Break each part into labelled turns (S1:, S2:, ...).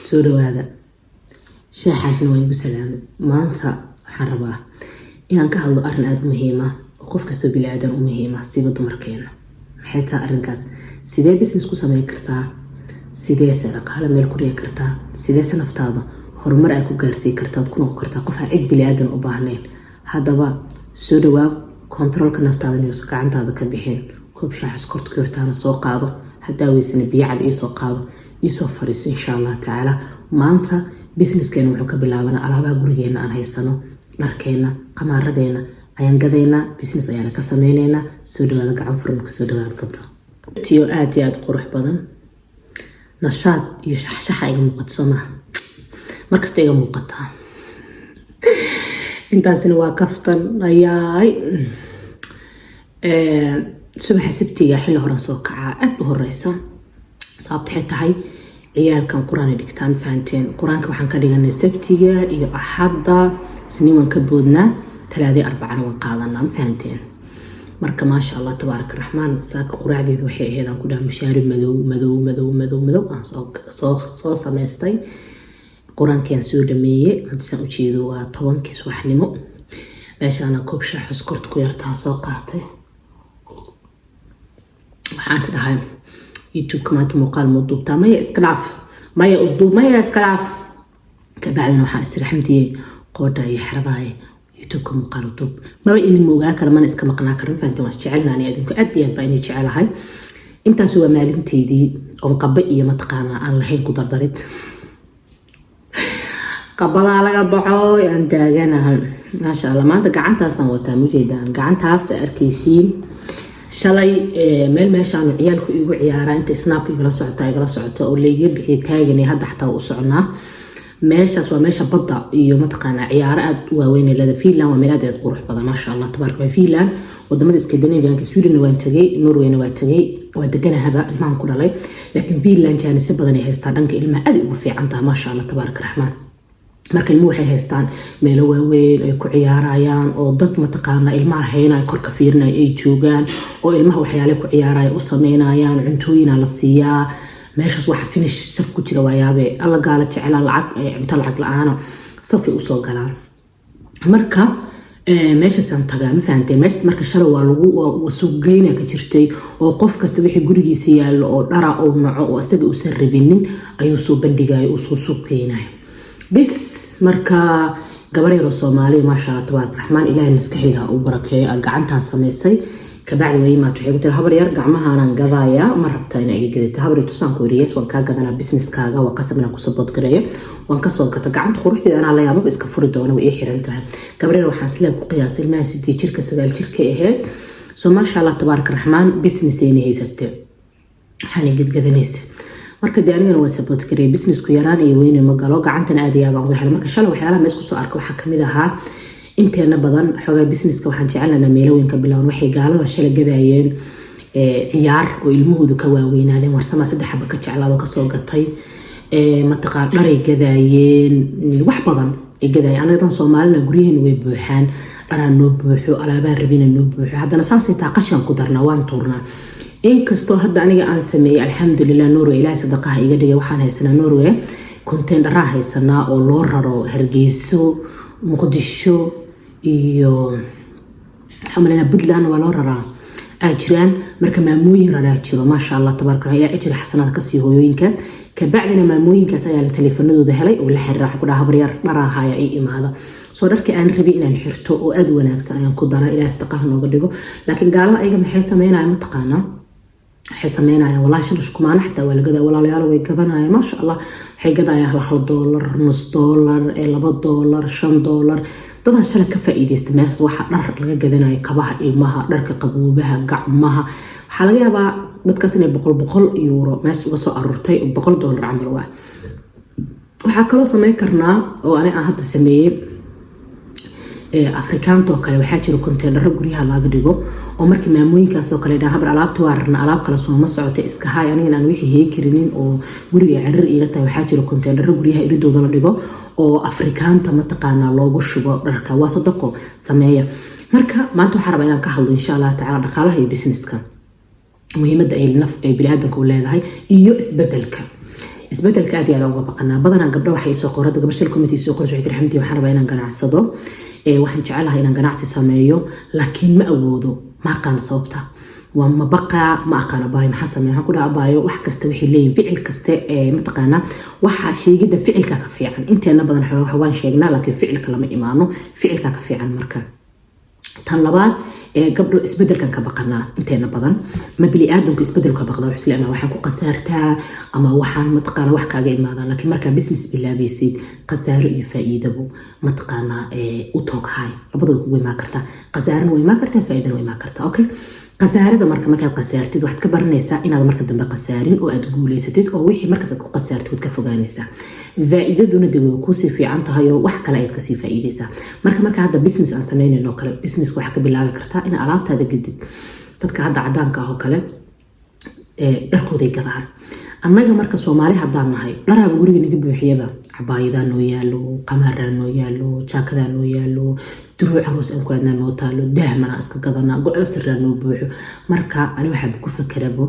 S1: soo dhawaada sheexaasna waa igu salaamay. maanta waxaan rabaa inaan ka hadlo arrin aada u muhiim ah oo qof kastoo bini aadan u muhiim ah siba dumarkeena. maxay tahay arrinkaas? sidee business ku sameyn kartaa? sidee se dhaqaale meel ku dhigi kartaa? sidee se naftaada horumar ay ku gaarsiin kartaa ood ku noqon kartaa qof aan cid bini aadan u baahnayn? haddaba soo dhawaab, kontaroolka naftaada inuusan gacantaada ka bixin. koob shaaxis korta ku yartaana soo qaado, haddaa weysana biyo cad iisoo qaado, iisoo fariiso insha allah tacaala. maanta businesskeena wuxuu ka bilaabanaa alaabaha gurigeena aan haysano, dharkeena, qamaaradeena ayaan gadaynaa, business ayaana ka sameyneynaa. soo dhawaada, gacan furan ku soo dhawaada gabdho. tiyo aad iyo aada qurux badan, nashaad iyo shaxshaxa iga muuqato soo maha, markasta iga muuqataa. intaasina waa kaftan ayaay. subaxa sabtiga xilli horan soo kacaa aada u horeysa. sababta waxay tahay ciyaalkan qur-aan ay dhigtaan, fahanteen? qur-aanka waxaan ka dhiganay sabtiga iyo axadda, isniin waan ka boodnaa, talaadii arbacana waan qaadanaa, ma fahanteen? marka maasha allah tabaaraka raxmaan. saaka quraacdeedu waxay ahayd aan ku dhaha mushaari madow aan soo samaystay. qur-aankiaan soo dhameeyey, hadisaan ujeedo waa 10kii subaxnimo. meeshaana koob shaaxus korta ku yartaa soo qaatay. waxaas dhahay youtube-ka maanta muuqaal muu duubtaa? maya iska dhaaf, maya iska dhaaf. kabacdina waxaa israxmdiyey qoodha iyo xeradaaya youtube-ka muuqaal u duub. maba ini moogaa kara, mana iska maqnaa kara, mafahanteen? waan isjecelnaani adinku aad iyo aad baa inay jecelahay. intaas waa maalinteydii oon qaba iyo mataqaanaa aan lahayn ku dardarid. qabadaa laga baxo aan taaganahay maasha allah. maanta gacantaasaan wataa, mujeedaan gacantaas arkaysiin. shalay meel meeshaan ciyaalku igu ciyaaraa, inta snaabka igala socota oo layga bixiy taagan, hadda xataa u soconaa. meeshaas waa meesha badda iyo mataqaanaa ciyaaro aada u waaweyn leeda. Finland waa meel aad aada qurux badan maasha allah tabaaraka. Finland wadamada Scandinavianka, Sweden waan tagay, Norwayna waa tagay, waa deganahaba ilmahan ku dhalay. laakiin Finland jaanisyo badan ay haystaan, dhanka ilmaha aad ugu fiican tahay maasha allah tabaaraka raxmaan. marka ilmuhu waxay haystaan meelo waaweyn ay ku ciyaarayaan, oo dad mataqaana ilmaha haynaya korka fiirinaya ay joogaan, oo ilmaha waxyaale ku ciyaaraya u sameynayaan, cuntooyina la siiyaa. meeshaas waxa finish saf ku jira waayaabe alla gaala jeclaa lacag cunto lacag la-aana safay usoo galaan. marka meeshaasaan tagaa, ma fahanteen? meeshaas marka shalay waa lagu suuqgeyna ka jirtay, oo qof kasta wixii gurigiisa yaallo oo dhara oo naco oo isaga uusan rabinin ayuu soo bandhigaya, uu soo suuqgeynaya bis. marka gabar yaroo Soomaaliya maasha allah tabaaraka raxmaan, ilaahay maskaxeeda u barakeeyo, gacantaas samaysay. kabacdi waymaad waxay ku tiri habar yar gacmahaanan gadaaya, ma rabtaa inaa iga gadata? habar tusaan ku yiri yes, waan kaa gadanaa businesskaaga, waa qasab inaan ku support gareeyo, waan kasoo gata. gacanta quruxdeeda anaa la yaababa iska furi doona, way ii xiran tahay. gabar yar waxaan isleeg ku qiyaasay ilmaha 8 jirka 9 jirka ahayd. soo maasha allah tabaaraka raxmaan, businessayna haysatee waxaana gadgadanaysa. marka dee anigana waa support gareey, businessku yaraan iyo weyne ma galo, gacantana aad iyo aad aan uga helay. marka shalay waxyaalaha mees kusoo arka waxaa kamid ahaa inteena badan xoogaa businesska waxaan jecelnaa meelo weyn ka bilaaban. waxay gaalada shalay gadaayeen ciyaar oo ilmahoodu ka waaweynaadeen, warsamaa 3 xaba ka jeclaado kasoo gatay. mataqaan dharay gadaayeen, wax badan ay gadaayeen. anadan Soomaalina guryaheena way buuxaan, dharaa noo buuxo, alaabaha rabina noo buuxo. haddana saasay taa qashan ku darnaa, waan tuurnaa. inkastoo hadda aniga aan sameeyey alxamdulilah, Norway ilaahay sadaqaha iga dhigay. waxaan haysanaa Norway container haysanaa oo loo raro Hargeyso, Muqdisho iyo xamalana Puntland waa loo raraa ajiraan. marka maamooyin raraa jiro maasha allah tabaaraka ayaa ajir xasanaad ka sii hooyooyinkaas. kabacdina maamooyinkaas ayaa la teleefanadooda helay oo la xiriira ku dhaha habar yar dharaahaya ay imaada. soo dharkii aan rabay inaan xirto oo aad wanaagsan ayaan ku daraa, ilaahay sadaqaha nooga dhigo. laakiin gaalada ayaga maxay sameynayaan mataqaanaa? waxay sameynayaan walahi shilish kumaana xataa waa la gadaa, walaalayaal way gadanayaan maasha allah. waxay gadayaan $1, $0.5, $2, $5. dadaa shalay ka faa'iideysta meeshaas. waxaa dhar laga gadanayo, kabaha ilmaha, dharka qaboobaha, gacmaha. waxaa laga yaabaa dadkaas inay €100 meesha uga soo aruurtay, $100 camal waa. waxaa kaloo sameyn karnaa oo aniga aan hadda sameeyey afrikaanta oo kale. waxaa jira konteynaro guryaha laga dhigo, oo markii maamooyinkaas oo kale dhahan habar alaabta waa rarna, alaab kale sooma socota iska haay, aniga aan wixii hey karinin oo guriga cirir iga tahay. waxaa jira konteynaro guryaha iridooda la dhigo oo afrikaanta mataqaanaa loogu shubo dharka. waa sadaqo sameeya. marka maanta waxaan rabaa inaan ka hadlo insha allah tacaala dhaqaalaha iyo businesska, muhiimadda ay biniaadanka u leedahay iyo isbedelka. isbedelka aad iyo aad uga baqanaa badanaa gabdho waxay soo qorada gabadh shil committee soo qorayso waxay tiri xamdi waxaan rabaa inaan ganacsado waxaan jecelahay inaan ganacsi sameeyo laakiin ma awoodo ma aqaan sababta waa ma baqa ma aqaan abaayo maxaa sameeyo waxaan ku dhaha abaayo wax kasta waxay leeyihin ficil kaste mataqaana waxa sheegida ficilka ka fiican inteena badan waan sheegnaa laakiin ficilka lama imaano ficilka ka fiican marka tan labaad gabdho isbedelkan ka baqanaa inteena badan ma bili aadamku isbedelka baqda wax isla waxaan ku qasaartaa ama waxaan mataqaana wax kaaga imaadaan laakiin marka business bilaabaysid qasaaro iyo faa'iidabo mataqaana u tooghay labadooda ku imaan kartaa qasaarana way imaan kartaa faa'iidana way imaan kartaa okay qasaarada markaad qasaartid waxaad ka baranaysaa inaad marka dambe qasaarin oo aad guuleysatid oo wixii markaas aad ku qasaartid waad ka fogaanaysaa faa'iidaduna dee way kusii fiican tahay oo wax kale ayaad kasii faa'iidaysaa marka hadda business aan sameynayno kale business waxaa ka bilaabi kartaa in alaabtaada gadid dadka hadda cadaanka ah oo kale dharkooday gadaan annaga marka Soomaali haddaan nahay dharaaba guriga naga buuxiyaba cabaayada noo yaalo qamara noo yaalo jaakada noo yaalo duruuc aroos aan ku aadna noo taalo daahmana iska gadana go'da sirra noo buuxo marka ani waxaan ku fakarabo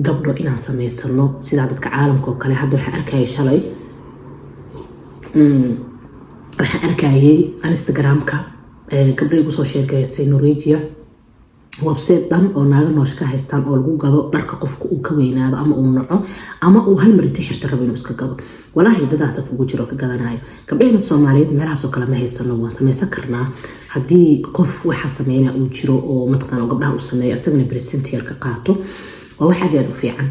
S1: gabdho inaan sameysano sida dadka caalamka oo kale hadda waxaan arkay shalay waxaan arkayay Instagram-ka gabdho igu soo sheegaysay Norwegia website dan oo naaga nooshka haystaan oo lagu gado dharka qofka uu ka weynaado ama uu naco ama uu hal mar inta xirta rabo inuu iska gado walaahi dadaas ugu jiro ka gadanayo gabdhaha Soomaaliyeed meelahaas oo kale ma haysano waan sameysan karnaa hadii qof waxa sameeyna uu jiro oo mataqaan gabdhaha uu sameeyo asagana percentaire ka qaato waa wax aad u fiican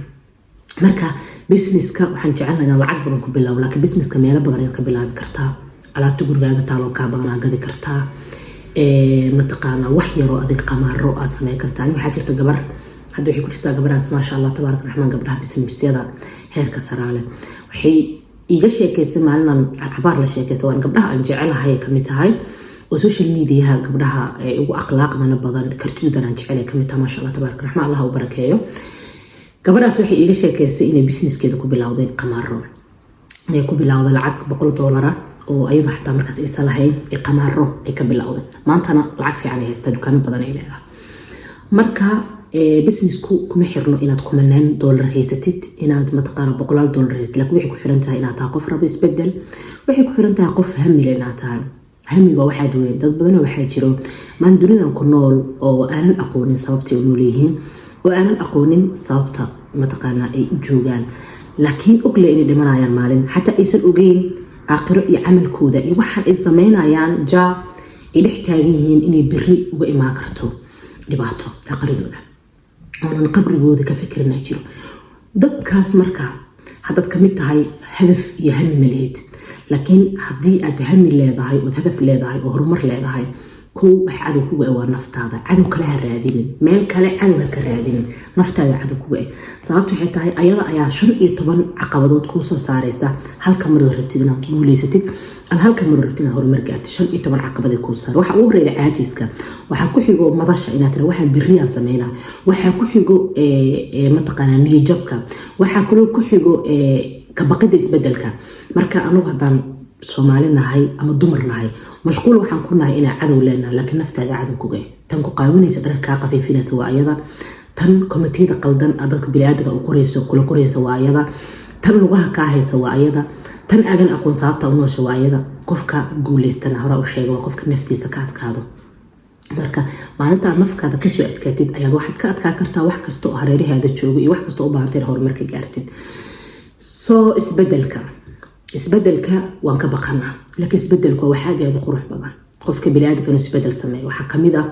S1: marka businesska waxaan jecelahay inaan lacag badan ku bilaabo laakiin businesska meelo badan aad ka bilaabi kartaa alaabta gurigaaga taalo ka badan gadi kartaa mataqaana wax yar oo adig qamaaro aad sameyn kartaa waxa jirta gabar hadda waxay ku jirtaa gabadhaas ma sha Allah tabaaraka raxmaan gabdhaha businessyada heerka saraale waxay iga sheekaysay maalin cabaar la sheekaystay waan gabdhaha aan jecelahay kamid tahay oo social media gabdhaha ugu akhlaaqdana badan kartidana aan jecelahay kamid tahay ma sha Allah tabaaraka raxmaan Allah u barakeeyo gabadhaas waxay iga sheekaysay inay businesskeeda ku bilowday qamaaro ay ku bilowday lacag $100 oo ayada xataa markaas ay salahayn qamaaro ay ka bilowday maantana lacag fiican ay haystaa dukaamo badan ay leedahay marka businessku kuma xirno inaad $10 haysatid inaad mataqaana $100 haysatid laakiin waxay ku xiran tahay inaad tahay qof rabo isbedel waxay ku xiran tahay qof hami leh inaad tahay hamiga waxaa weyn dad badan waxaa jiro maan dunidan ku nool oo aanan aqoonin sababta ay u leeyihiin oo aanan aqoonin sababta mataqaana ay u joogaan laakiin ogle inay dhimanayaan maalin xataa aysan ogeyn aakhiro iyo camalkooda iyo waxaan ay sameynayaan ay dhex taagan yihiin inay berri uga imaan karto dhibaato aaqiradooda oonan qabrigooda ka fikirina jiro dadkaas marka haddaad ka mid tahay hadaf iyo hami maleed laakiin haddii aad hami leedahay oo hadaf leedahay oo horumar leedahay kow wax cadow kuga waa naftaada cadow kale ha raadinin meel kale cadow ha ka raadinin naftaada cadow kuga sababtu waxay tahay ayada ayaa 15 caqabadood ku soo saaraysa halka mar rabtid inaad guuleysatid ama halka mar rabtid inaad horumar gaartid 15 caqabadood ku saar waxa ugu horeeya caajiska waxa ku xigo madasha inaad tira waxaan birriyaan sameeyna waxa ku xigo mataqaana niyadjabka waxa ku xigo ka baqida isbedelka marka anigu hadaan Soomaali nahay ama dumar nahay mashquul waxaan ku nahay inaan cadow leenahay laakiin naftaada cadow kuga tan ku qaawinaysa dharka qafiifinaysa waa ayada tan komitida qaldan dadka bini'aadamka u qorayso kula qoraysa waa ayada tan lugaha ka haysa waa ayada tan aadan aqoon sababta u noosha waa ayada qofka guuleystana hore u sheegay waa qofka naftiisa ka adkaado marka maalinta nafkaada ka soo adkaatid ayaad waxaad ka adkaa kartaa wax kasta oo hareerahaada joogo iyo wax kasta oo baahantay horumarka gaartid soo isbedelka waan ka baqanaa laakiin isbedelku waa waxa aad u qurux badan qofka bini'aadamka inuu isbedel sameeyo waxa kamid ah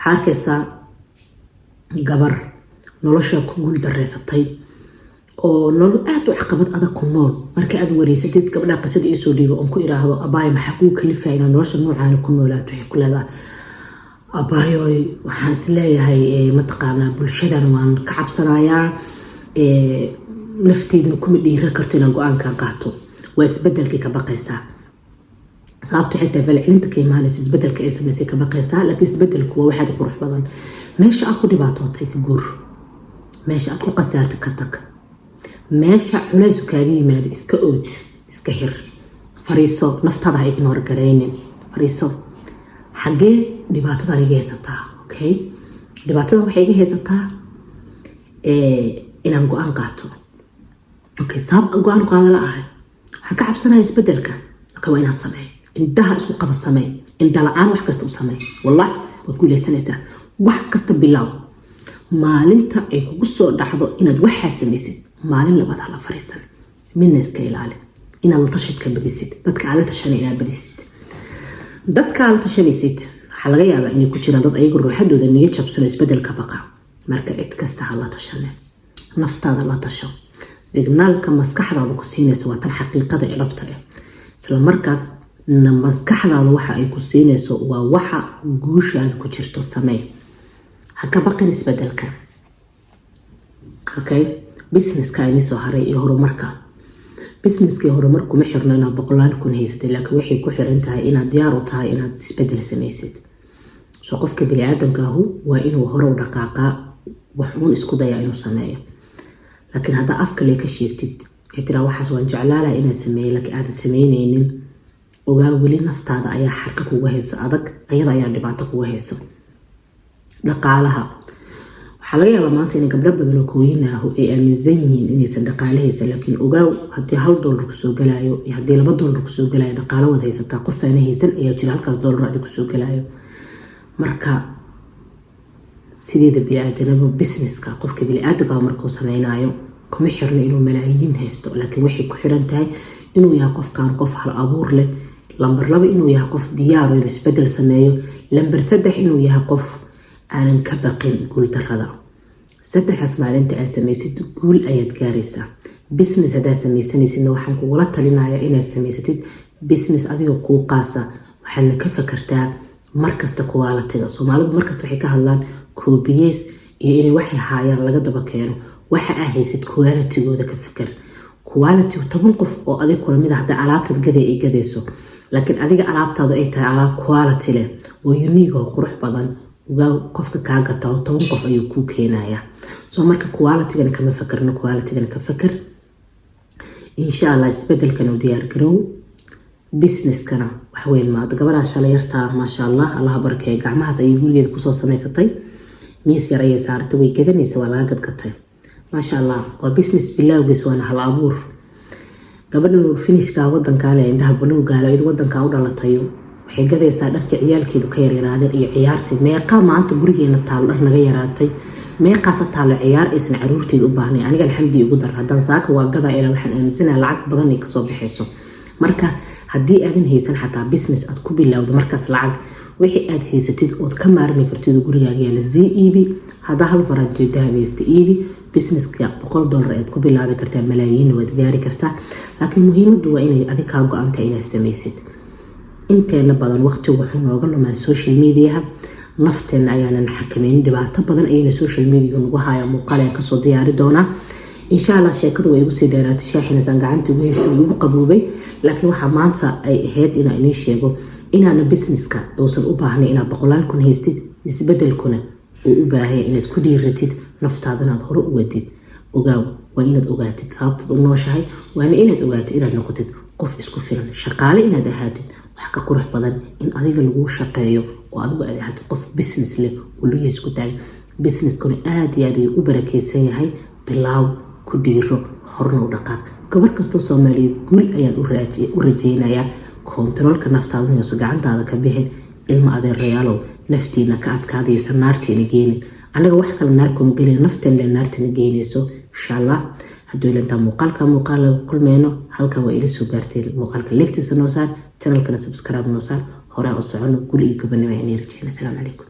S1: xarkaysa gabar nolosha ku guul dareysatay oo nolol aad u caqabad adag ku nool marka aad wareysatid gabadha qisada ay soo dhiibo oo ku iraahdo abaay maxaa ku kalifayna nolosha noocaan ku noolaato waxay ku leedahay abaayoy waxaan is leeyahay mataqaana bulshadan waan ka cabsanayaa nafteedana kuma dhiiri karto inaan go'aan ka qaato واسبدل كبقيسا صابت حتى فالعلم كيمان اسبدل كيسمسي كبقيسا لكن اسبدل كوا واحد يروح بدن ماشي اكو دباتوتي كغور ماشي اكو قسارتك كتك ماشي علاز كريمه اسكا اوت اسكا هير فريسو نفتها هيك نور غرينين فريسو حقي دباتدا ريغي هيستا اوكي دباتدا waxay iga haysataa inaan go'aan qaato okay sabab go'aan qaada la ahay waxaan ka cabsanayaa isbedelka okay waa inaan sameeyo indhaha isku qaba sameey indha la'aan wax kasta u sameey wallahi waa guuleysanaysaa wax kasta bilow maalinta ay kugu soo dhacdo inaad waxaa samaysid maalin labaad la fariisan midna iska ilaali inaad la tashid ka badisid dadka aad la tashanay inaad badisid dadka aad la tashanaysid waxaa laga yaabaa inay ku jiraan dad ayagu ruuxadooda niyad jabsan isbedelka baqa marka cid kasta ha la tashane naftaada la tasho signaalka maskaxdaada ku siinaysa waa tan xaqiiqada ee dhabta ah isla markaas maskaxdaada waxa ay ku siinayso waa waxa guushaada ku jirto samee ha ka baqin isbedelka okay businesska ay soo haray iyo horumarka businesska horumarku ma xirna inaad boqolaan kun haysatay laakiin waxay ku xiran tahay inaad diyaar u tahay inaad isbedel samaysid soo qofka bini'aadamka ahu waa inuu hore u dhaqaaqaa wax uun isku dayaa inuu sameeyo laakiin haddaa afka lee ka sheegtid ee tiraa waxaas waan jeclaalaha inaad sameeyo laakiin aadan samaynaynin ogaa weli naftaada ayaa xarka kuga haysa adag ayada ayaa dhibaato kuga hayso dhaqaalaha waxaa laga yaabaa maanta in gabdho badan oo kooyinaahu ay aaminsan yihiin inaysan dhaqaalahaysa laakiin ogaaw haddii $1 kusoo galaayo iyo haddii $2 kusoo galaayo dhaqaalo wad haysataa qof aana haysan ayaa jira halkaas $1 adi kusoo galaayo marka sideeda bini'aadanaba businesska qofka bini'aadamka markuu sameynaayo kuma xirno inuu malaayiin haysto laakiin waxay ku xiran tahay inuu yahay qofkan qof hal abuur leh lambar 2 inuu yahay qof diyaar inuu isbedel sameeyo lambar 3 inuu yahay qof aanan ka baqin guul darrada saddexaas maalinta aad samaysid guul ayaad gaaraysaa business hadaa samaysanaysidna waxaan kugula talinayaa inaad samaysatid business adiga kuu qaasa waxaadna ka fakartaa markasta quality-ga Soomaalidu markasta waxay ka hadlaan koobiyeys iyo inay waxay haayaan laga daba keeno waxa aad haysid quality-gooda ka fakar quality 10 qof oo adiga kula mid ah hadaa alaabtaad gaday ay gadayso laakiin adiga alaabtaadu ay tahay alaab quality leh oo unique oo qurux badan uga qofka ka gata 10 qof ayuu ku keenaya soo marka quality-gana kama fakarno quality-gana ka fakar insha Allah isbedelkan u diyaar garow business-kana wax weyn ma gabadha shalay yarta ma sha Allah Allah barakeeyo gacmahaas ay gurigeeda ku soo sameysatay miis yar ay saartay way gadanaysa waa laga gadgatay ma sha Allah waa business bilowgiis waana hal abuur gabadhan uu finishka wadanka leh indhaha buluuga leh wadanka u dhalatay waxay gadaysaa dharka ciyaalkeedu ka yaryaraadeen iyo ciyaartii meeqa maanta gurigeena taal dhar naga yaraatay meeqaas taal ciyaar aysan caruurteedu u baahnay aniga xamdi ugu dar hadan saaka waa gada ilaa waxaan aaminsanahay lacag badan ay ka soo bixayso marka haddii aadan haysan xataa business aad ku bilowdo markaas lacag wixii aad haysatid ood ka maarmi kartid gurigaaga yaala zii iibi hadaa hal faraanto dahabeysta iibi businesska $100 aad ku bilaabi kartaa malaayiin waad gaari kartaa laakiin muhiimadu waa inay adiga ka go'aanta inaad samaysid inteena badan waqti wuxuu nooga lumaa social media nafteena ayaana xakameyn dhibaato badan ayna social media ugu haya muuqaal ka soo diyaari doona insha Allah sheekadu way igu sii dheeraatay shaaxina san gacanta ugu haystay ugu qaboobay laakiin waxa maanta ay ahayd in aan sheego inaana businesska uusan u baahnay inaad boqolaal kun haystid isbedelkuna uu u baahay inaad ku dhiiratid naftaadana aad hore u wadid ogaaw waa inaad ogaatid sababta u nooshahay waana inaad ogaatid inaad noqotid qof isku filan shaqaale inaad ahaatid wax ka qurux badan in adiga lagu shaqeeyo oo adigu aad ahaatid qof business leh oo lugiis ku taag businesskuna aad iyo aad u barakeysan yahay bilaaw ku dhiiro horna u dhaqaaq gabar kastoo Soomaaliyeed guul ayaan u rajeynayaa kontaroolka naftaada iyo gacantaada ka bixin ilma adeerayaalo naftiina ka adkaadaysa naartiina geenin anaga wax kale naar kuma gelin nafteena naartiina geenayso insha Allah haddii ilanta muuqaal kulmeeno halkan waa ila soo gaartay muuqaalka leegtiisa noo saar channelkana subscribe noo saar hore u socono guul iyo gobonimo inay rajeyna. Assalaamu calaykum.